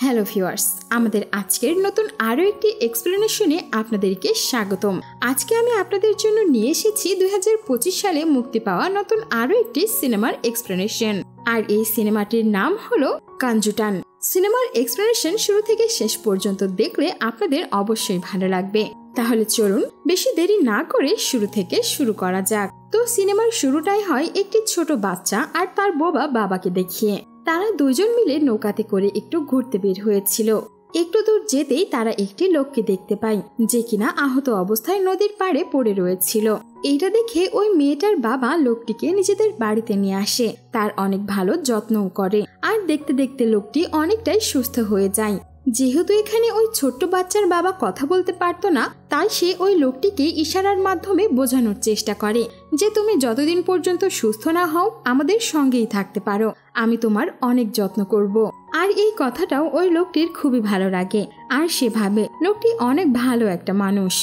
Hello viewers, আমাদের আজকের নতুন আরও একটি এক্সপ্লেনেশনে আপনাদেরকে স্বাগতম। আজকে আমি আপনাদের জন্য নিয়ে এসেছি 2025 সালে মুক্তি পাওয়া নতুন আরও একটি সিনেমার এক্সপ্লেনেশন। আর এই সিনেমাটির নাম হলো কাঞ্জুটান। সিনেমার এক্সপ্লেনেশন শুরু থেকে শেষ পর্যন্ত দেখলে আপনাদের অবশ্যই ভালো লাগবে। তাহলে চলুন বেশি দেরি না করে শুরু থেকে শুরু করা যাক। তো সিনেমার শুরুটাই হয় একটি ছোট বাচ্চা আর তার বাবাকে দেখিয়ে। তারা দুজন মিলে নৌকাতে করে একটু ঘুরতে বের হয়েছিল। একটু দূর যেতেই তারা একটি লোককে দেখতে পায়, যে কিনা আহত অবস্থায় নদীর পাড়ে পড়ে রয়েছিল। এইটা দেখে ওই মেয়েটার বাবা লোকটিকে নিজেদের বাড়িতে নিয়ে আসে, তার অনেক ভালো যত্নও করে। আর দেখতে দেখতে লোকটি অনেকটাই সুস্থ হয়ে যায়। যেহেতু এখানে ওই ছোট্ট বাচ্চার বাবা কথা বলতে পারতো না, তাই সে ওই লোকটিকে ইশারার মাধ্যমে বোঝানোর চেষ্টা করে যে তুমি যতদিন পর্যন্ত সুস্থ না হও আমাদের সঙ্গেই থাকতে পারো, আমি তোমার অনেক যত্ন করব। আর এই কথাটাও ওই লোকটির খুবই ভালো লাগে। আর সে ভাবে লোকটি অনেক ভালো একটা মানুষ।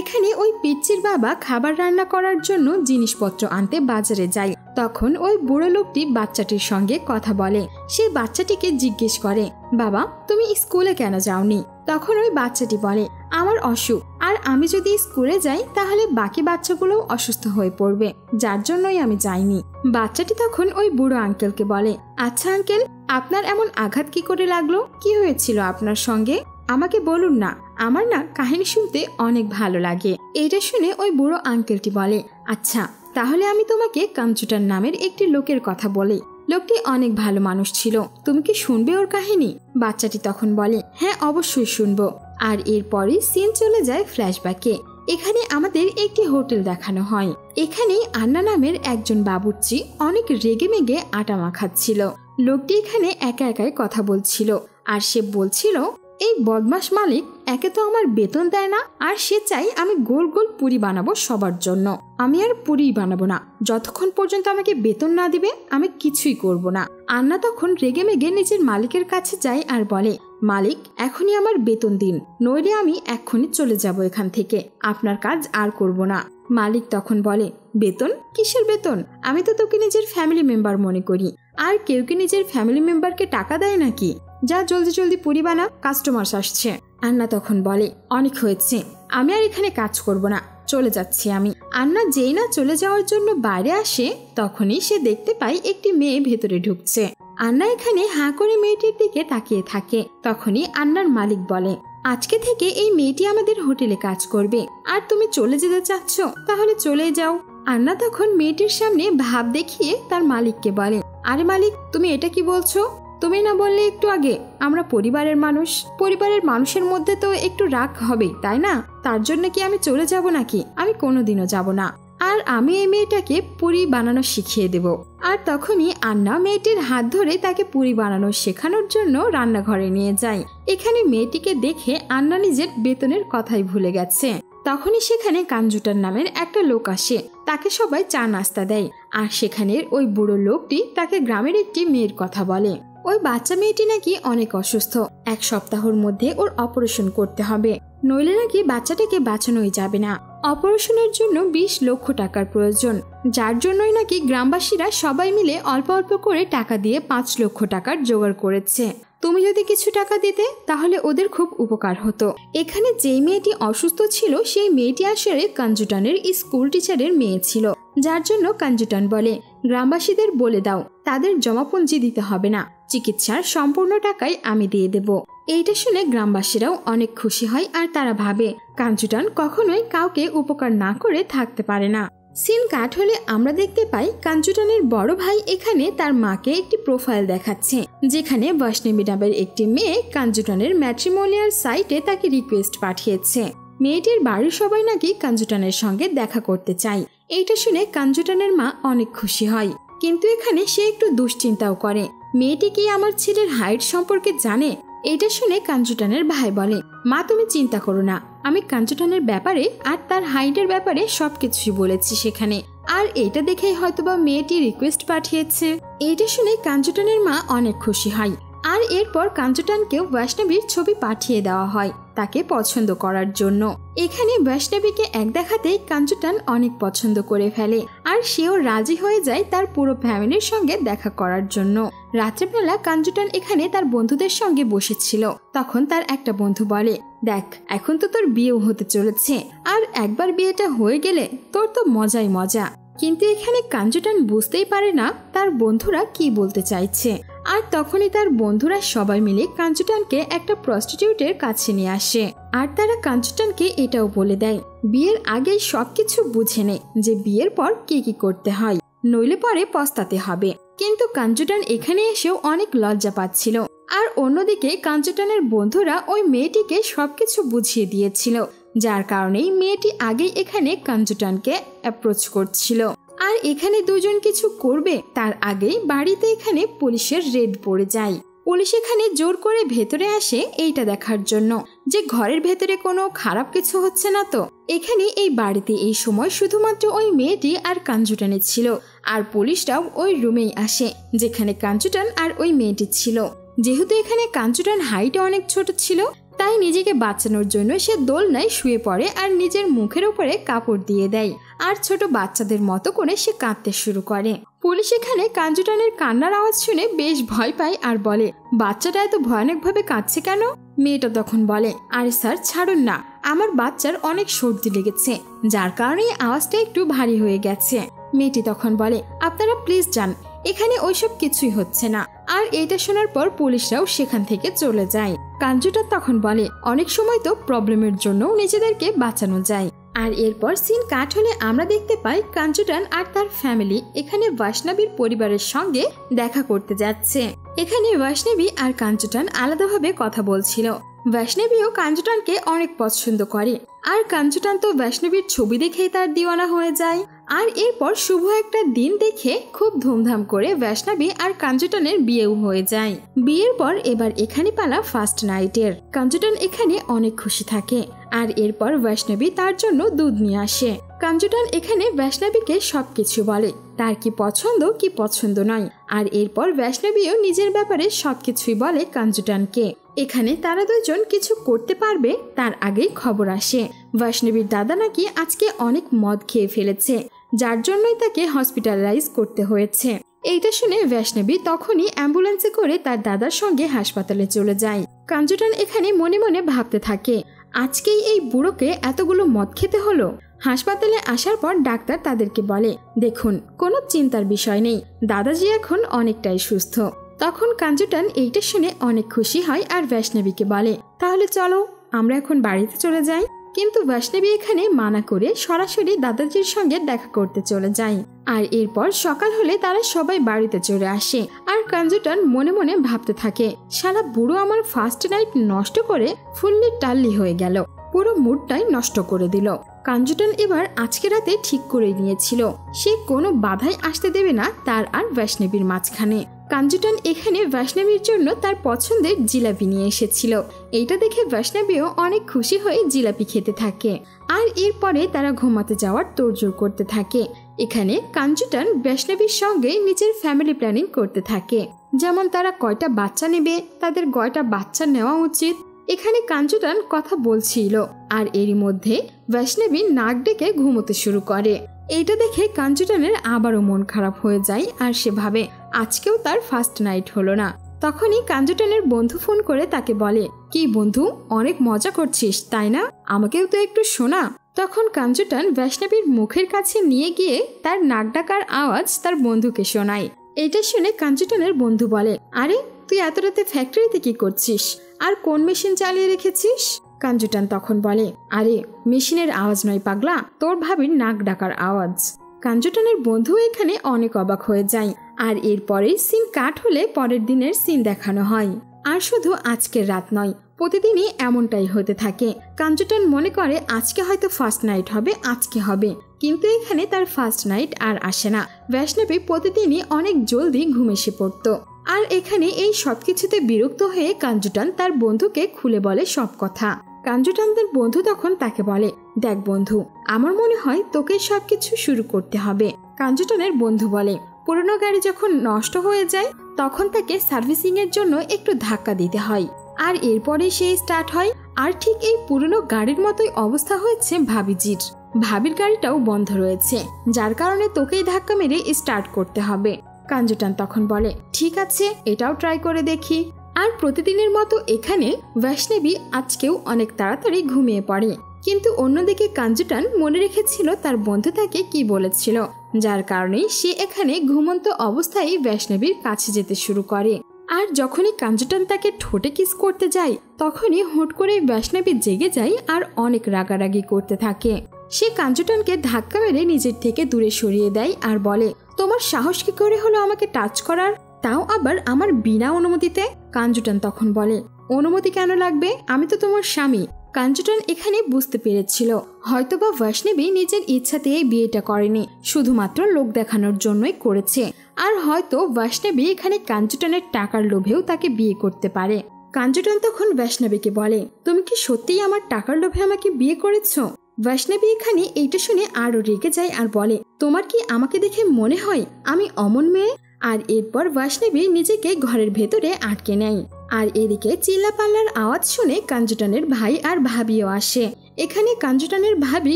এখানে ওই পিচ্চির বাবা খাবার রান্না করার জন্য জিনিসপত্র আনতে বাজারে যায়। তখন ওই বুড়ো লোকটি বাচ্চাটির সঙ্গে কথা বলে। সে বাচ্চাটিকে জিজ্ঞেস করে, বাবা তুমি স্কুলে কেন যাওনি? তখন ওই বাচ্চাটি বলে, আমার অসুখ, আর আমি যদি স্কুলে যাই তাহলে বাকি বাচ্চাগুলোও অসুস্থ হয়ে পড়বে, যার জন্যই আমি যাইনি। বাচ্চাটি তখন ওই বুড়ো আঙ্কেলকে বলে, আচ্ছা আঙ্কেল, আপনার এমন আঘাত কি করে লাগলো? কি হয়েছিল আপনার সঙ্গে? আমাকে বলুন না, আমার না কাহিনী শুনতে অনেক ভালো লাগে। এটা শুনে ওই বুড়ো আঙ্কেলটি বলে, আচ্ছা তাহলে আমি তোমাকে কাঞ্জুটান নামের একটি লোকের কথা বলি। লোকটি অনেক ভালো মানুষ ছিল, তুমি কি শুনবে ওর কাহিনী? বাচ্চাটি তখন বলে, হ্যাঁ অবশ্যই শুনবো। আর এরপরে সিন চলে যায় ফ্ল্যাশব্যাকে। এখানে আমাদের একটি হোটেল দেখানো হয়। এখানে আন্না নামের একজন বাবুর্চি অনেক রেগে মেগে আটা মাখাচ্ছিল। লোকটি এখানে একা একাই কথা বলছিল, আর সে বলছিল, এই বদমাস মালিক একে তো আমার বেতন দেয় না, আর সে চাই আমি গোল গোল পুরি বানাবো সবার জন্য। আমি আর পুরি বানাবো না, যতক্ষণ পর্যন্ত আমাকে বেতন না দিবে আমি কিছুই করব না। আন্না তখন রেগে মেগে নিজের মালিকের কাছে যায় আর বলে, মালিক এখনই আমার বেতন দিন, নইলে আমি এক্ষুনি চলে যাব এখান থেকে, আপনার কাজ আর করব না। মালিক তখন বলে, বেতন? কিসের বেতন? আমি তো তোকে নিজের ফ্যামিলি মেম্বার মনে করি, আর কেউ কি নিজের ফ্যামিলি মেম্বারকে টাকা দেয় নাকি? যা জলদি জলদি পুরি বানা, কাস্টমার আসছে। আন্না তখন বলে, অনেক হয়েছে, আমি আর এখানে কাজ করব না, চলে যাচ্ছি আমি। আন্না যেই না চলে যাওয়ার জন্য বাইরে আসে, তখনই সে দেখতে পায় একটি মেয়ে ভেতরে ঢুকছে। আন্না এখানে হাঁ করে মেয়েটির দিকে তাকিয়ে থাকে। তখনই আন্নার মালিক বলে, আজকে থেকে এই মেয়েটি আমাদের হোটেলে কাজ করবে, আর তুমি চলে যেতে চাচ্ছ তাহলে চলে যাও। আন্না তখন মেয়েটির সামনে ভাব দেখিয়ে তার মালিককে বলে, আরে মালিক তুমি এটা কি বলছো? তুমি না বললে একটু আগে আমরা পরিবারের মানুষ, পরিবারের মানুষের মধ্যে তো একটু রাগ হবেই, তাই না? তার জন্য কি আমি চলে যাব নাকি? আমি কোনোদিনও যাব না, আর আমি এই মেয়েটাকে পুরি বানানো শিখিয়ে দেব। আর তখনই আন্না মেয়েটির হাত ধরে তাকে পুরি বানানো শেখানোর জন্য রান্নাঘরে নিয়ে যায়। এখানে মেয়েটিকে দেখে আন্না নিজের বেতনের কথাই ভুলে গেছে। তখনই সেখানে কাঞ্জুটান নামের একটা লোক আসে, তাকে সবাই চা নাস্তা দেয়। আর সেখানের ওই বুড়ো লোকটি তাকে গ্রামের একটি মেয়ের কথা বলে। ওই বাচ্চা মেয়েটি নাকি অনেক অসুস্থ, 1 সপ্তাহের মধ্যে ওর অপারেশন করতে হবে, নইলে নাকি বাচ্চাটাকে বাঁচানোই যাবে না। অপারেশনের জন্য 20 লক্ষ টাকার প্রয়োজন, যার জন্যই নাকি গ্রামবাসীরা সবাই মিলে অল্প অল্প করে টাকা দিয়ে 5 লক্ষ টাকার জোগাড় করেছে। তুমি যদি কিছু টাকা দিতে তাহলে ওদের খুব উপকার হতো। এখানে যেই মেয়েটি অসুস্থ ছিল সেই মেয়েটি আসলে কাঞ্জুটানের স্কুল টিচারের মেয়ে ছিল, যার জন্য কাঞ্জুটান বলে, গ্রামবাসীদের বলে দাও তাদের জমাপুঞ্জি দিতে হবে না, চিকিৎসার সম্পূর্ণ টাকাই আমি দিয়ে দেব। এইটা শুনে গ্রামবাসীরাও অনেক খুশি হয়, আর তারা ভাবে কাঞ্জুটান কখনোই কাউকে উপকার না করে থাকতে পারে না। সিন কাট হলে আমরা দেখতে পাই কাঞ্জুটানের বড় ভাই এখানে তার মাকে একটি প্রোফাইল দেখাচ্ছে, যেখানে বৈষ্ণবী নামের একটি মেয়ে কাঞ্জুটানের ম্যাট্রিমোনিয়াল সাইটে তাকে রিকোয়েস্ট পাঠিয়েছে। মেয়েটির বাড়ির সবাই নাকি কাঞ্জুটানের সঙ্গে দেখা করতে চায়। এইটা শুনে কাঞ্জুটানের মা অনেক খুশি হয়, কিন্তু এখানে সে একটু দুশ্চিন্তাও করে, মেয়েটি কি আমার ছেলের হাইট সম্পর্কে জানে? এইটা শুনে কাঞ্জুটানের ভাই বলে, মা তুমি চিন্তা করো না, আমি কাঞ্জুটানের ব্যাপারে আর তার হাইটের ব্যাপারে সবকিছুই বলেছি সেখানে, আর এইটা দেখেই হয়তোবা মেয়েটি রিকোয়েস্ট পাঠিয়েছে। এইটা শুনে কাঞ্জুটানের মা অনেক খুশি হয়। আর এরপর কাঞ্চুটানকেও বৈষ্ণবীর ছবি পাঠিয়ে দেওয়া হয় তাকে পছন্দ করার জন্য। এখানে বৈষ্ণবীকে এক দেখাতেই কাঞ্চুটান অনেক পছন্দ করে ফেলে আর সেও রাজি হয়ে যায় তার পুরো ফ্যামিলির সঙ্গে দেখা করার জন্য। রাত্রেবেলা কাঞ্চুটান এখানে তার বন্ধুদের সঙ্গে বসেছিল, তখন তার একটা বন্ধু বলে, দেখ এখন তো তোর বিয়েও হতে চলেছে, আর একবার বিয়েটা হয়ে গেলে তোর তো মজাই মজা। কিন্তু এখানে কাঞ্চুটান বুঝতেই পারে না তার বন্ধুরা কি বলতে চাইছে। আর তখনই তার বন্ধুরা সবাই মিলে কাঞ্চুটানকে একটা প্রস্টিটিউটের কাছে নিয়ে আসে আর তারা কাঞ্চুটানকে এটাও বলে দেয় বিয়ের আগেই সবকিছু বুঝে নে যে বিয়ের পর কি কি করতে হয়, নইলে পরে পস্তাতে হবে। কিন্তু কাঞ্চুটান এখানে এসেও অনেক লজ্জা পাচ্ছিল। আর অন্যদিকে কাঞ্চুটানের বন্ধুরা ওই মেয়েটিকে সবকিছু বুঝিয়ে দিয়েছিল, যার কারণেই মেয়েটি আগেই এখানে কাঞ্চুটানকে অ্যাপ্রোচ করছিল। আর এখানে দুজন কিছু করবে তার আগেই বাড়িতে এখানে পুলিশের রেড পড়ে যায়। পুলিশ এখানে জোর করে ভেতরে আসে এইটা দেখার জন্য যে ঘরের ভেতরে কোনো খারাপ কিছু হচ্ছে না তো। এখানে এই বাড়িতে এই সময় শুধুমাত্র ওই মেয়েটি আর কাঞ্চুটানের ছিল, আর পুলিশরাও ওই রুমেই আসে যেখানে কাঞ্চুটান আর ওই মেয়েটি ছিল। যেহেতু এখানে কাঞ্চুটান হাইটে অনেক ছোট ছিল, তাই নিজেকে বাঁচানোর জন্য সে দোলনায় শুয়ে পড়ে আর নিজের মুখের উপরে কাপড় দিয়ে দেয় আর ছোট বাচ্চাদের মতো করে সে কাঁদতে শুরু করে। পুলিশ এখানে কাঞ্চুটানের কান্নার আওয়াজ শুনে বেশ ভয় পায় আর বলে, বাচ্চাটা এত ভয়ানকভাবে কাঁদছে কেন? মেয়েটা তখন বলে, আরে স্যার ছাড়ুন না, আমার বাচ্চার অনেক সর্দি লেগেছে, যার কারণে আওয়াজটা একটু ভারী হয়ে গেছে। মেয়েটি তখন বলে, আপনারা প্লিজ যান, এখানে ওইসব কিছুই হচ্ছে না। আর এটা শোনার পর পুলিশরাও সেখান থেকে চলে যায়। কাঞ্চুটান তখন বলে, অনেক সময় তো প্রবলেমের জন্য নিজেদেরকে বাঁচানো যায়। আর এরপর সিন কাট হলে আমরা দেখতে পাই কাঞ্চুটান আর তার ফ্যামিলি এখানে বৈষ্ণবীর পরিবারের সঙ্গে দেখা করতে যাচ্ছে। এখানে বৈষ্ণবী আর কাঞ্চুটান আলাদাভাবে কথা বলছিল। বৈষ্ণবীও কাঞ্চুটানকে অনেক পছন্দ করে আর কাঞ্চুটান তো বৈষ্ণবীর ছবি দেখেই তার দিওয়ানা হয়ে যায়। আর এরপর শুভ একটা দিন দেখে খুব ধুমধাম করে বৈষ্ণবী আর কাঞ্চুটানের বিয়েও হয়ে যায়। বিয়ের পর এবার এখানে পালা ফার্স্ট নাইটের। কাঞ্চুটান এখানে অনেক খুশি থাকে আর এরপর বৈষ্ণবী তার জন্য দুধ নিয়ে আসে। কাঞ্চুটান এখানে বৈষ্ণবীকে সবকিছু বলে তার কি পছন্দ কি পছন্দ নয়। আর এরপর বৈষ্ণবীও নিজের ব্যাপারে সবকিছুই বলে কাঞ্চুটানকে। এখানে তারা দুজন কিছু করতে পারবে তার আগেই খবর আসে বৈষ্ণবীর দাদা নাকি আজকে অনেক মদ খেয়ে ফেলেছে, যার জন্যই তাকে হসপিটালাইজ করতে হয়েছে। এইটা শুনে বৈষ্ণবী তখনই অ্যাম্বুলেন্সে করে তার দাদার সঙ্গে হাসপাতালে চলে যায়। কাঞ্চুটান এখানে মনে মনে ভাবতে থাকে, আজকেই এই বুড়োকে এতগুলো মদ খেতে হলো। হাসপাতালে আসার পর ডাক্তার তাদেরকে বলে, দেখুন কোনো চিন্তার বিষয় নেই, দাদাজি এখন অনেকটাই সুস্থ। তখন কাঞ্চুটান এইটা শুনে অনেক খুশি হয় আর বৈষ্ণবীকে বলে, তাহলে চলো আমরা এখন বাড়িতে চলে যাই। কিন্তু বৈষ্ণবী এখানে মানা করে সরাসরি দাদাজির সঙ্গে দেখা করতে চলে যায়। আর এরপর সকাল হলে তারা সবাই বাড়িতে চলে আসে আর কাঞ্চুটান মনে মনে ভাবতে থাকে, শালা বুড়ো আমার ফার্স্ট নাইট নষ্ট করে ফুললি টাল্লি হয়ে গেল, পুরো মুডটাই নষ্ট করে দিল। কাঞ্চুটান এবার আজকে রাতে ঠিক করে নিয়েছিল সে কোনো বাধাই আসতে দেবে না তার আর বৈষ্ণবীর মাঝখানে। কাঞ্চুটান এখানে বৈষ্ণবীর জন্য তার পছন্দের জিলাপি নিয়ে এসেছিল। এইটা দেখে বৈষ্ণবীও অনেক খুশি হয়ে জিলাপি খেতে থাকে আর এরপরে তারা ঘুমাতে যাওয়ার তোড়জোড় করতে থাকে। এখানে কাঞ্চুটান বৈষ্ণবীর সঙ্গে নিজের ফ্যামিলি প্ল্যানিং করতে থাকে, যেমন তারা কয়টা বাচ্চা নেবে, তাদের কয়টা বাচ্চা নেওয়া উচিত। এখানে কাঞ্চুটান কথা বলছিল আর এরই মধ্যে বৈষ্ণবী নাক ডেকে ঘুমোতে শুরু করে। এইটা দেখে কাঞ্চুটানের আবারও মন খারাপ হয়ে যায় আর সে ভাবে আজকেও তার ফার্স্ট নাইট হলো না। তখনই কাঞ্চুটানের বন্ধু ফোন করে তাকে বলে, কি বন্ধু অনেক মজা করছিস তাই না, আমাকেও তো একটু শোনা। তখন কাঞ্চুটান বৈষ্ণবীর মুখের কাছে নিয়ে গিয়ে তার নাক ডাকার আওয়াজ তার বন্ধুকে শোনায়। এটা শুনে কাঞ্চুটানের বন্ধু বলে, আরে তুই এত রাতে ফ্যাক্টরিতে কি করছিস আর কোন মেশিন চালিয়ে রেখেছিস? কাঞ্চুটান তখন বলে, আরে মেশিনের আওয়াজ নয় পাগলা, তোর ভাবির নাক ডাকার আওয়াজ। কাঞ্চুটানের বন্ধু এখানে অনেক অবাক হয়ে যায় আর এরপরে সিন কাট হলে পরের দিনের সিন দেখানো হয়। আর শুধু আজকের রাত নয়, প্রতিদিনই এমনটাই হতে থাকে। কাঞ্চুটান মনে করে আজকে হয়তো ফার্স্ট নাইট হবে, আজকে হবে, কিন্তু এখানে তার ফার্স্ট নাইট আর আসে না। বৈষ্ণবী প্রতিদিনই অনেক জলদি ঘুম এসে পড়তো আর এখানে এই সবকিছুতে বিরক্ত হয়ে কাঞ্চুটান তার বন্ধুকে খুলে বলে সব কথা। কাঞ্চুটানদের বন্ধু তখন তাকে বলে, দেখ বন্ধু, আমার মনে হয় তোকে সবকিছু শুরু করতে হবে। কাঞ্চুটানের বন্ধু বলে, পুরনো গাড়ি যখন নষ্ট হয়ে যায় তখন তাকে সার্ভিসিং এর জন্য একটু ধাক্কা দিতে হয়, আর এরপরে সে স্টার্ট হয়। আর ঠিক এই পুরনো গাড়ির মতোই অবস্থা হয়েছে ভাবিজির। ভাবির গাড়িটাও বন্ধ রয়েছে, যার কারণে তোকেই ধাক্কা মেরে স্টার্ট করতে হবে। কাঞ্জুটান তখন বলে, ঠিক আছে, এটাও ট্রাই করে দেখি। আর প্রতিদিনের মতো এখানে বৈষ্ণবী আজকেও অনেক তাড়াতাড়ি ঘুমিয়ে পড়ে, কিন্তু অন্যদিকে কাঞ্জুটান মনে রেখেছিল তার বন্ধু তাকে কি বলেছিল, যার কারণে সে এখানে ঘুমন্ত অবস্থায় বৈষ্ণবীর কাছে যেতে শুরু করে। আর যখনই কাঞ্জুটান তাকে ঠোঁটে কিস করতে যায় তখনই হুট করে বৈষ্ণবী জেগে যায় আর অনেক রাগারাগি করতে থাকে। সে কাঞ্জুটানকে ধাক্কা মেরে নিজের থেকে দূরে সরিয়ে দেয় আর বলে, তোমার সাহস কি করে হলো আমাকে টাচ করার, তাও আবার আমার বিনা অনুমতিতে? কাঞ্জুটান তখন বলে, অনুমতি কেন লাগবে, আমি তো তোমার স্বামী। কাঞ্জুটান এখানে বুঝতে পেরেছিল হয়তোবা বৈষ্ণবী নিজের ইচ্ছাতেই বিয়েটা করেনি, শুধুমাত্র লোক দেখানোর জন্যই করেছে। আর হয়তো বৈষ্ণবী এখানে কাঞ্জুটানের টাকার লোভেও তাকে বিয়ে করতে পারে। কাঞ্জুটান তখন বৈষ্ণবীকে বলে, তুমি কি সত্যিই আমার টাকার লোভে আমাকে বিয়ে করেছো? বৈষ্ণবী এখানে এইটা শুনে আরো রেগে যায় আর বলে, তোমার কি আমাকে দেখে মনে হয় আমি অমন মেয়ে? আর এরপর বৈষ্ণবী নিজেকে ঘরের ভেতরে আটকে নেয়। আর এদিকে চিল্লাপাল্লার আওয়াজ শুনে কাঞ্জুটানের ভাই আর ভাবিও আসে। এখানে কাঞ্জুটানের ভাবি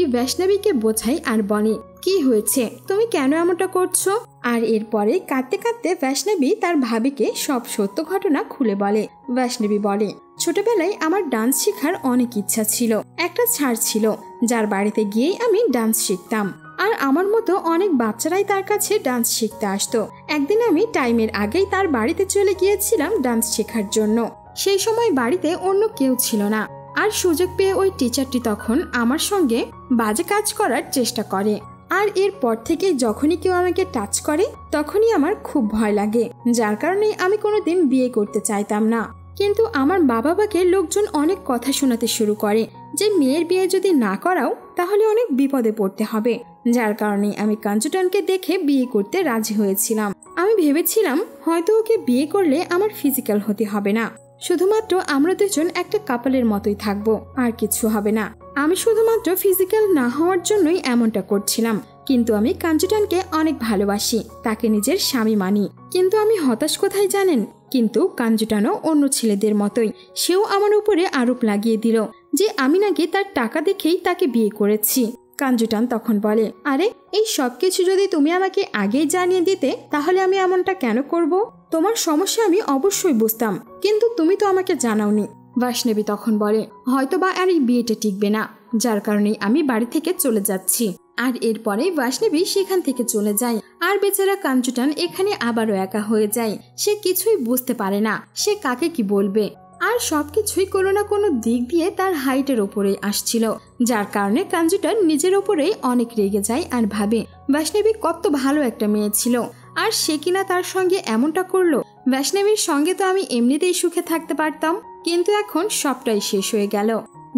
বৈষ্ণবীকে বোঝায় আর বলে, কি হয়েছে, তুমি কেন এমনটা করছো? আর এরপরে কাঁদতে কাঁদতে বৈষ্ণবী তার ভাবিকে সব সত্য ঘটনা খুলে বলে। বৈষ্ণবী বলে, ছোটবেলায় আমার ডান্স শেখার অনেক ইচ্ছা ছিল। একটা স্যার ছিল যার বাড়িতে গিয়েই আমি ডান্স শিখতাম, আর আমার মতো অনেক বাচ্চারাই তার কাছে ডান্স শিখতে আসতো। একদিন আমি টাইমের আগেই তার বাড়িতে চলে গিয়েছিলাম ডান্স শেখার জন্য। সেই সময় বাড়িতে অন্য কেউ ছিল না, আর সুযোগ পেয়ে ওই টিচারটি তখন আমার সঙ্গে বাজে কাজ করার চেষ্টা করে। আর এরপর থেকে যখনই কেউ আমাকে টাচ করে তখনই আমার খুব ভয় লাগে, যার কারণে আমি কোনোদিন বিয়ে করতে চাইতাম না। কিন্তু আমার বাবাকে লোকজন অনেক কথা শোনাতে শুরু করে যে মেয়ের বিয়ে যদি না করাও তাহলে অনেক বিপদে পড়তে হবে, যার কারণে আমি কাঞ্জুটানকে দেখে বিয়ে করতে রাজি হয়েছিলাম। আমি ভেবেছিলাম হয়তো ওকে বিয়ে করলে আমার ফিজিক্যাল হতে হবে না, শুধুমাত্র আমরা দুজন একটা কাপলের মতোই থাকবো, আর কিছু হবে না। আমি শুধুমাত্র ফিজিক্যাল না হওয়ার জন্যই এমনটা করছিলাম, কিন্তু আমি কাঞ্জুটানকে অনেক ভালোবাসি, তাকে নিজের স্বামী মানি। কিন্তু আমি হতাশ কোথায় জানেন? কিন্তু কাঞ্জুটানও অন্য ছেলেদের মতোই সেও আমার উপরে আরোপ লাগিয়ে দিল যে আমি নাকি তার টাকা দেখেই তাকে বিয়ে করেছি। কাঞ্জুটান তখন বলে, আরে এই সব কিছু যদি তুমি আমাকে আগেই জানিয়ে দিতে তাহলে আমি এমনটা কেন করব? তোমার সমস্যা আমি অবশ্যই বুঝতাম, কিন্তু তুমি তো আমাকে জানাওনি। বৈষ্ণবী তখন বলে, হয়তোবা আর এই বিয়েটা টিকবে না, যার কারণে আমি বাড়ি থেকে চলে যাচ্ছি। আর এরপরে বৈষ্ণবী সেখান থেকে চলে যায়। আর বেচারা কাঞ্জুটান এখানে আবারও একা হয়ে যায়। সে কিছুই বুঝতে পারে না সে কাকে কি বলবে, আর সবকিছুই কোনো না কোনো দিক দিয়ে তার হাইটের ওপরে আসছিল, যার কারণে কাঞ্জুটান নিজের ওপরেই অনেক রেগে যায় আর ভাবে বৈষ্ণবী কত ভালো একটা মেয়ে ছিল, আর সে কিনা তার সঙ্গে এমনটা করলো। বৈষ্ণবীর সঙ্গে তো আমি এমনিতেই সুখে থাকতে পারতাম, কিন্তু এখন সবটাই শেষ হয়ে গেল,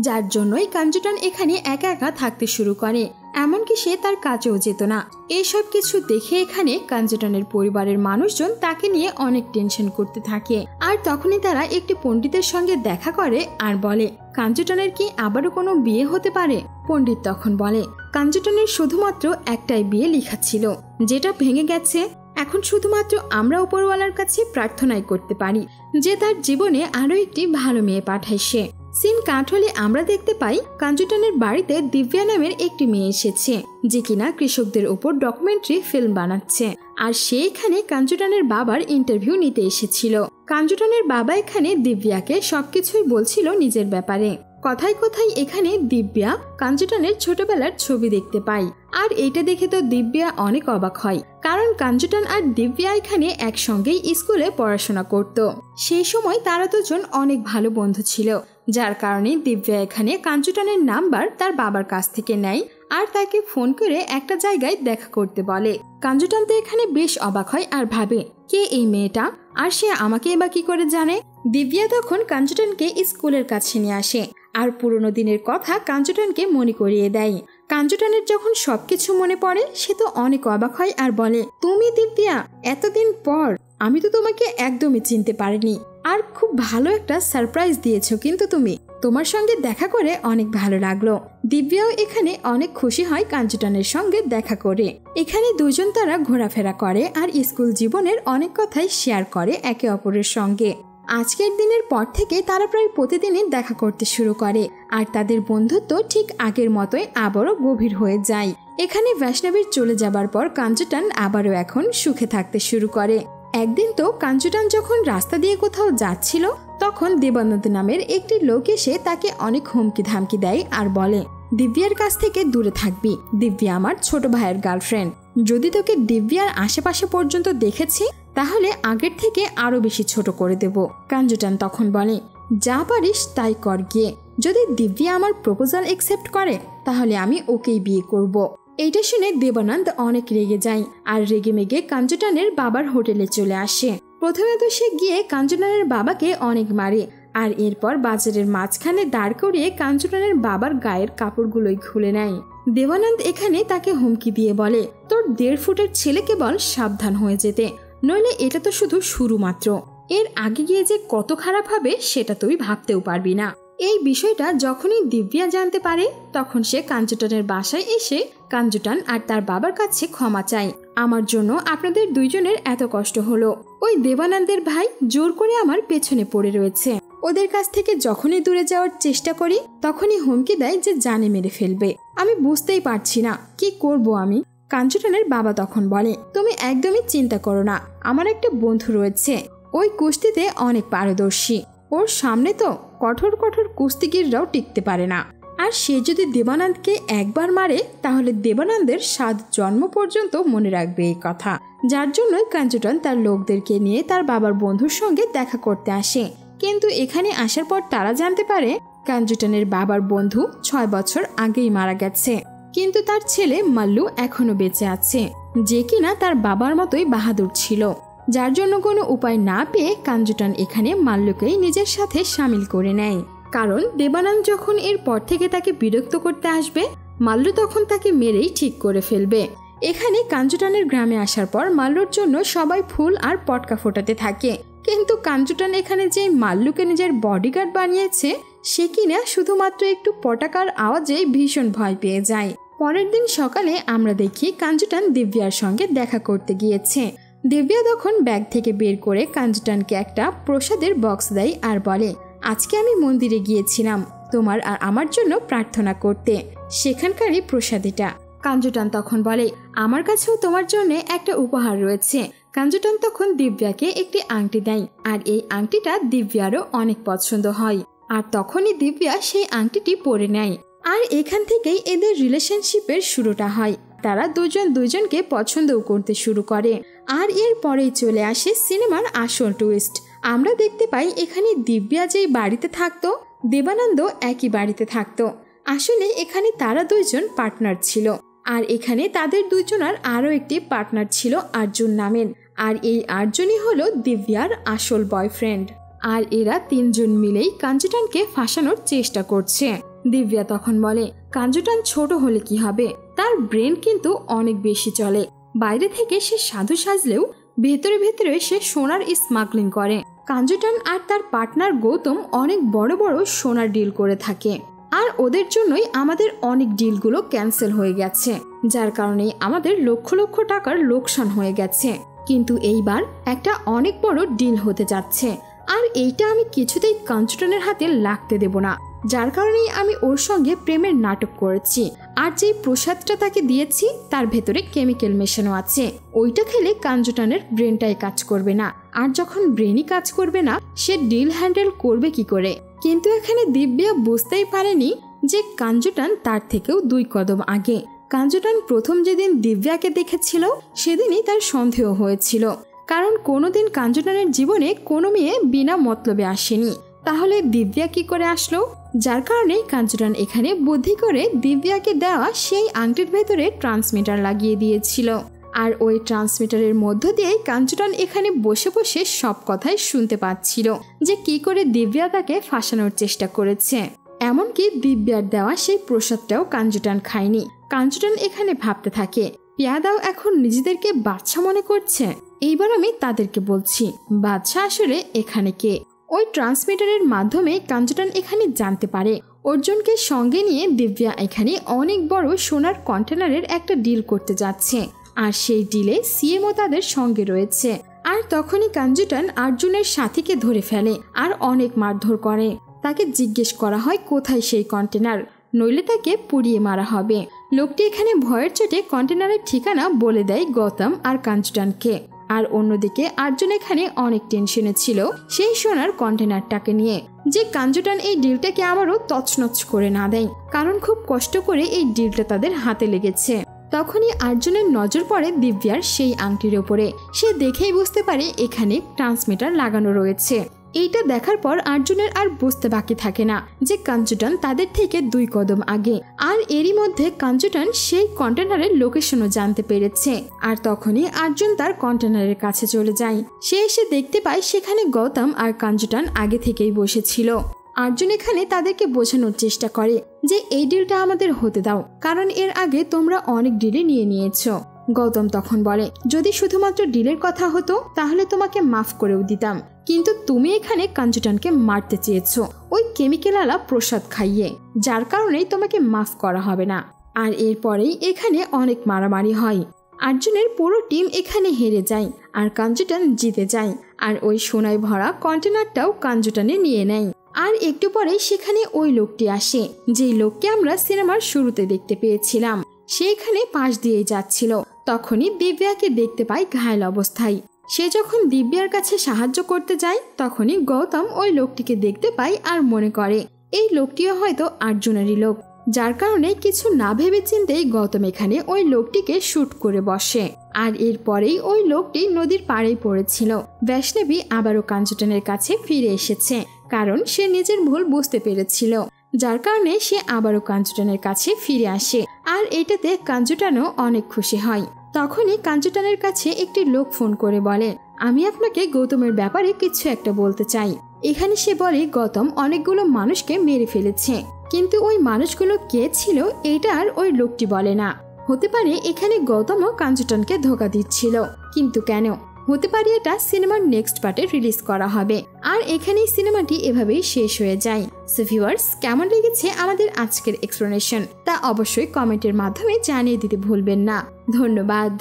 যার জন্যই কাঞ্জুটান এখানে একা একা থাকতে শুরু করে। এমনকি সে তার কাজেও যেত না। এইসব কিছু দেখে এখানে কাঞ্জুটানের পরিবারের মানুষজন তাকে নিয়ে অনেক টেনশন করতে থাকে। আর তখনই তারা একটি পণ্ডিতের সঙ্গে দেখা করে আর বলে, কাঞ্জুটানের কি আবারও কোনো বিয়ে হতে পারে? পণ্ডিত তখন বলে, কাঞ্জুটানের শুধুমাত্র একটাই বিয়ে লেখা ছিল, যেটা ভেঙে গেছে। এখন শুধুমাত্র আমরা উপরওয়ালার কাছে প্রার্থনাই করতে পারি যে তার জীবনে আরো একটি ভালো মেয়ে পাঠায় সে। সিন কাট হলে আমরা দেখতে পাই কাঞ্জুটানের বাড়িতে দিব্যা নামের একটি মেয়ে এসেছে, যে কিনা কৃষকদের উপর ডকুমেন্টারি ফিল্ম বানাচ্ছে। আর সে এখানে কাঞ্জুটানের বাবার ইন্টারভিউ নিতে এসেছিল। কাঞ্জুটানের বাবা এখানে দিব্যাকে সবকিছুই বলছিল নিজের ব্যাপারে। কথায় কথায় এখানে দিব্যা কাঞ্জুটানের ছোটবেলার ছবি দেখতে পাই, আর এইটা দেখে তো দিব্যা অনেক অবাক হয়, কারণ কাঞ্জুটান আর দিব্যা এখানে একসঙ্গেই স্কুলে পড়াশোনা করত। সেই সময় তারা দুজন অনেক ভালো বন্ধু ছিল, যার কারণে দিব্যা এখানে কাঞ্জুটানের নাম্বার তার বাবার কাছ থেকে নেয় আর তাকে ফোন করে একটা জায়গায় দেখা করতে বলে। কাঞ্জুটান তো এখানে বেশ অবাক হয় আর ভাবে, কে এই মেয়েটা, আর সে আমাকে বা কি করে জানে? দিব্যা তখন কাঞ্জুটানকে স্কুলের কাছে নিয়ে আসে আর পুরনো দিনের কথা কাঞ্জুটানকে মনে করিয়ে দেয়। কাঞ্জুটানের যখন সবকিছু মনে পড়ে সে তো অনেক অবাক হয় আর বলে, তুমি দিব্যা, এতদিন পর? আমি তো তোমাকে একদমই চিনতে পারিনি। আর খুব ভালো একটা সারপ্রাইজ দিয়েছো কিন্তু তুমি। তোমার সঙ্গে দেখা করে অনেক ভালো লাগলো। দিব্যাও এখানে অনেক খুশি হয় কাঞ্চুটানের সঙ্গে দেখা করে। এখানে দুজন তারা ঘোরাফেরা করে আর স্কুল জীবনের অনেক কথাই শেয়ার করে একে অপরের সঙ্গে। আজকের দিনের পর থেকে তারা প্রায় প্রতিদিনই দেখা করতে শুরু করে আর তাদের বন্ধুত্ব ঠিক আগের মতোই আবারও গভীর হয়ে যায়। এখানে বৈষ্ণবীর চলে যাবার পর কাঞ্চুটান আবারও এখন সুখে থাকতে শুরু করে। একদিন তো কাঞ্চুটান যখন রাস্তা দিয়ে কোথাও যাচ্ছিল তখন দেবানন্দ নামের একটি লোক এসে তাকে অনেক হুমকি ধামকি দেয় আর বলে, দিব্যার কাছ থেকে দূরে থাকবি, দিব্যা আমার ছোট ভাইয়ের গার্লফ্রেন্ড। যদি তোকে দিব্যার আশেপাশে পর্যন্ত দেখেছি তাহলে আগের থেকে আরো বেশি ছোট করে দেব। কাঞ্চুটান তখন বলে, যা পারিস তাই কর গিয়ে। যদি দিব্যা আমার প্রপোজাল অ্যাকসেপ্ট করে তাহলে আমি ওকেই বিয়ে করব। এইটা শুনে দেবানন্দ অনেক রেগে যায় আর রেগে মেগে কাঞ্চুটানের বাবার হোটেলে চলে আসে। প্রথমে তো সে গিয়ে কাঞ্চুটানের বাবাকে অনেক মারে আর এরপর বাজারের মাঝখানে দাঁড় করিয়ে কাঞ্চুটানের বাবার গায়ের কাপড়গুলোই খুলে নেয়। দেবানন্দ এখানে তাকে হুমকি দিয়ে বলে, তোর 1.5 ফুটের ছেলেকে বল সাবধান হয়ে যেতে, নইলে এটা তো শুধু শুরু মাত্র। এর আগে গিয়ে যে কত খারাপ হবে সেটা তুই ভাবতেও পারবি না। এই বিষয়টা যখনই দিব্যা জানতে পারে তখন সে কাঞ্চুটানের বাসায় এসে কাঞ্চুটান আর তার বাবার কাছে ক্ষমা চায়। আমার জন্য আপনাদের দুইজনের এত কষ্ট হলো। ওই দেবানন্দের ভাই জোর করে আমার পেছনে পড়ে রয়েছে। ওদের কাছ থেকে যখনই দূরে যাওয়ার চেষ্টা করি তখনই হুমকি দেয় যে জানে মেরে ফেলবে। আমি বুঝতেই পারছি না কি করব আমি। কাঞ্চুটানের বাবা তখন বলে, তুমি একদমই চিন্তা করো না, আমার একটা বন্ধু রয়েছে, ওই কুস্তিতে অনেক পারদর্শী। ওর সামনে তো কঠোর কঠোর কুস্তিগিররাও টিকতে পারে না। আর সে যদি দেবানন্দকে একবার মারে তাহলে দেবানন্দের 7 জন্ম পর্যন্ত মনে রাখবে এই কথা। যার জন্যই কাঞ্চুটান তার লোকদেরকে নিয়ে তার বাবার বন্ধুর সঙ্গে দেখা করতে আসে। কিন্তু এখানে আসার পর তারা জানতে পারে কাঞ্চুটানের বাবার বন্ধু 6 বছর আগেই মারা গেছে, কিন্তু তার ছেলে মাল্লু এখনো বেঁচে আছে, যে কিনা তার বাবার মতোই বাহাদুর ছিল। যার জন্য কোনো উপায় না পেয়ে কাঞ্চুটান এখানে মাল্লুকেই নিজের সাথে সামিল করে নেয়। কারণ দেবানন্দ যখন এরপর থেকে তাকে বিরক্ত করতে আসবে মাল্লু তখন তাকে মেরেই ঠিক করে ফেলবে। এখানে কাঞ্চুটানের গ্রামে আসার পর মাল্লুর জন্য সবাই ফুল আর পটকা ফোটাতে থাকে, কিন্তু কাঞ্চুটান এখানে যে মাল্লুকে নিজের বডিগার্ড বানিয়েছে সে কিনা শুধুমাত্র একটু পটাকার আওয়াজে ভীষণ ভয় পেয়ে যায়। পরের দিন সকালে আমরা দেখি কাঞ্চুটান দিব্যার সঙ্গে দেখা করতে গিয়েছে। দিব্যা তখন ব্যাগ থেকে বের করে কাঞ্চুটানকে একটা প্রসাদের বক্স দেয় আর বলে, আজকে আমি মন্দিরে গিয়েছিলাম তোমার আর আমার জন্য প্রার্থনা করতে, সেখানকারই প্রসাদীটা। কাঞ্চুটান তখন বলে, আমার কাছেও তোমার জন্য একটা উপহার রয়েছে। কাঞ্চুটান তখন দিব্যাকে একটি আংটি দেয় আর এই আংটিটা দিব্যারও অনেক পছন্দ হয় আর তখনই দিব্যা সেই আংটিটি পরে নেয়। আর এখান থেকেই এদের রিলেশনশিপের শুরুটা হয়। তারা দুজন দুজনকে পছন্দও করতে শুরু করে। আর এর পরেই চলে আসে সিনেমার আসল টুইস্ট। আমরা দেখতে পাই এখানে দিব্যা যেই বাড়িতে থাকতো দেবানন্দ একই বাড়িতে থাকতো। আসলে এখানে তারা দুইজন পার্টনার ছিল আর এখানে তাদের দুজনের আরও একটি পার্টনার ছিল অর্জুন নামের। আর এই অর্জুনই হলো দিব্যার আসল বয়ফ্রেন্ড। আর এরা 3 জন মিলেই কাঞ্চুটানকে ফাঁসানোর চেষ্টা করছে। দিব্যা তখন বলে, কাঞ্চুটান ছোট হলে কি হবে, তার ব্রেন কিন্তু অনেক বেশি চলে। বাইরে থেকে সে সাধু সাজলেও ভেতরে ভেতরে সে সোনার স্মাগলিং করে। কাঞ্চুটান আর তার পার্টনার গৌতম অনেক বড় বড় সোনার ডিল করে থাকে আর ওদের জন্যই আমাদের অনেক ডিলগুলো ক্যান্সেল হয়ে গেছে, যার কারণে আমাদের লক্ষ লক্ষ টাকার লোকসান হয়ে গেছে। কিন্তু এইবার একটা অনেক বড় ডিল হতে যাচ্ছে আর এইটা আমি কিছুতেই কাঞ্চুটানের হাতে লাগতে দেব না। যার কারণেই আমি ওর সঙ্গে প্রেমের নাটক করেছি। আর যে প্রসাদটা তাকে দিয়েছি তার ভেতরে কেমিক্যাল মেশানো আছে, ওইটা খেলে কাঞ্চুটানের ব্রেনটাই কাজ করবে না। আর যখন ব্রেনই কাজ করবে না সে ডিল হ্যান্ডেল করবে কি করে। কিন্তু এখানে দিব্যা বুঝতেই পারেনি যে কাঞ্চুটান তার থেকেও 2 কদম আগে। কাঞ্চুটান প্রথম যেদিন দিব্যাকে দেখেছিল সেদিনই তার সন্দেহ হয়েছিল, কারণ কোনোদিন কাঞ্চুটানের জীবনে কোনো মেয়ে বিনা মতলবে আসেনি, তাহলে দিব্যা কি করে আসলো। যার কারণে কাঞ্চুটান এখানে বুদ্ধি করে দিব্যাকে দেওয়া সেই আংটির ভেতরে ট্রান্সমিটার লাগিয়ে দিয়েছিল। আর ওই ট্রান্সমিটারের মধ্য দিয়েই কাঞ্চুটান এখানে বসে বসে সব কথাই শুনতে পাচ্ছিল যে কি করে দিব্যা তাকে ফাঁসানোর চেষ্টা করেছে। এমনকি দিব্যার দেওয়া সেই প্রসাদটাও কাঞ্চুটান খায়নি। কাঞ্চুটান এখানে ভাবতে থাকে, পিয়াদাও এখন নিজেদেরকে বাচ্চা মনে করছে। এইবার আমি তাদেরকে বলছি বাচ্চা আসলে এখানে কে। ওই ট্রান্সমিটারের মাধ্যমে কাঞ্চটান এখানে জানতে পারে অর্জুনকে সঙ্গে নিয়ে দিব্যা এখানে অনেক বড় সোনার কন্টেনারের একটা ডিল করতে যাচ্ছে, আর সেই ডিলে সিএমও তাদের সঙ্গে রয়েছে। আর তখনই কাঞ্চটান অর্জুনের সাথীকে ধরে ফেলে আর অনেক মারধর করে। তাকে জিজ্ঞেস করা হয় কোথায় সেই কন্টেনার, নইলে তাকে পুড়িয়ে মারা হবে। লোকটি এখানে ভয়ের চোটে কন্টেনারের ঠিকানা বলে দেয় গৌতম আর কাঞ্চটানকে। আর অন্যদিকে অর্জুন এখানে অনেক টেনশনে ছিল সেই সোনার কন্টেনারটাকে নিয়ে, যে কাঞ্চটান এই ডিলটাকে আবারও তছনছ করে না দেয়, কারণ খুব কষ্ট করে এই ডিলটা তাদের হাতে লেগেছে। তখনই অর্জুনের নজর পড়ে দিব্যার সেই আংটির ওপরে। সে দেখেই বুঝতে পারে এখানে ট্রান্সমিটার লাগানো রয়েছে। এইটা দেখার পর অর্জুনের আর বুঝতে বাকি থাকে না যে কাঞ্চটান তাদের থেকে 2 কদম আগে। আর এরই মধ্যে কাঞ্চটান সেই কন্টেনারের লোকেশনও জানতে পেরেছে। আর তখনই অর্জুন তার কন্টেনারের কাছে চলে যায়। সে এসে দেখতে পায় সেখানে গৌতম আর কাঞ্চটান আগে থেকেই বসেছিল। অর্জুন এখানে তাদেরকে বোঝানোর চেষ্টা করে যে এই ডিলটা আমাদের হতে দাও, কারণ এর আগে তোমরা অনেক ডিলে নিয়েছো। গৌতম তখন বলে, যদি শুধুমাত্র ডিলের কথা হতো তাহলে তোমাকে মাফ করেও দিতাম, কিন্তু তুমি এখানে কাঞ্চটানকে মারতে চেয়েছো ওই কেমিক্যাল আলা প্রসাদ খাইয়ে, যার কারণেই তোমাকে মাফ করা হবে না। আর এরপরেই এখানে অনেক মারামারি হয়। অর্জুনের পুরো টিম এখানে হেরে যায় আর কাঞ্চটান জিতে যায়। আর ওই সোনায় ভরা কন্টেনারটাও কাঞ্চটানে নিয়ে নেয়। আর একটু পরেই সেখানে ওই লোকটি আসে, যেই লোককে আমরা সিনেমার শুরুতে দেখতে পেয়েছিলাম। সে এখানে পাশ দিয়ে যাচ্ছিল। তখনই দিব্যাকে দেখতে পায় ঘায়েল অবস্থায়। সে যখন দিব্যার কাছে সাহায্য করতে যায় তখনই গৌতম ওই লোকটিকে দেখতে পায় আর মনে করে এই লোকটিও হয়তো অর্জুনেরই লোক, যার কারণে কিছু না ভেবে চিন্তেই গৌতম এখানে ওই লোকটিকে শুট করে বসে। আর এরপরেই ওই লোকটি নদীর পাড়েই পড়েছিল। বৈষ্ণবী আবারও কাঞ্চটানের কাছে ফিরে এসেছে, কারণ সে নিজের ভুল বুঝতে পেরেছিল, যার কারণে সে আবারও কাঞ্চটানের কাছে ফিরে আসে। আর এটাতে কাঞ্চটানও অনেক খুশি হয়। তখনই কাঞ্চটানের কাছে একটি লোক ফোন করে বলে, আমি আপনাকে গৌতমের ব্যাপারে কিছু একটা বলতে চাই। এখানে সে বলে গৌতম অনেকগুলো মানুষকে মেরে ফেলেছে, কিন্তু ওই মানুষগুলো কে ছিল এটা আর ওই লোকটি বলে না। হতে পারে এখানে গৌতমও কাঞ্চটানকে ধোঁকা দিচ্ছিল, কিন্তু কেন? হতে পারে এটা সিনেমার নেক্সট পার্টে রিলিজ করা হবে। আর এখানেই সিনেমাটি এভাবেই শেষ হয়ে যায়। সো ভিউয়ার্স, কেমন লেগেছে আমাদের আজকের এক্সপ্লেনেশন তা অবশ্যই কমেন্টের মাধ্যমে জানিয়ে দিতে ভুলবেন না। ধন্যবাদ।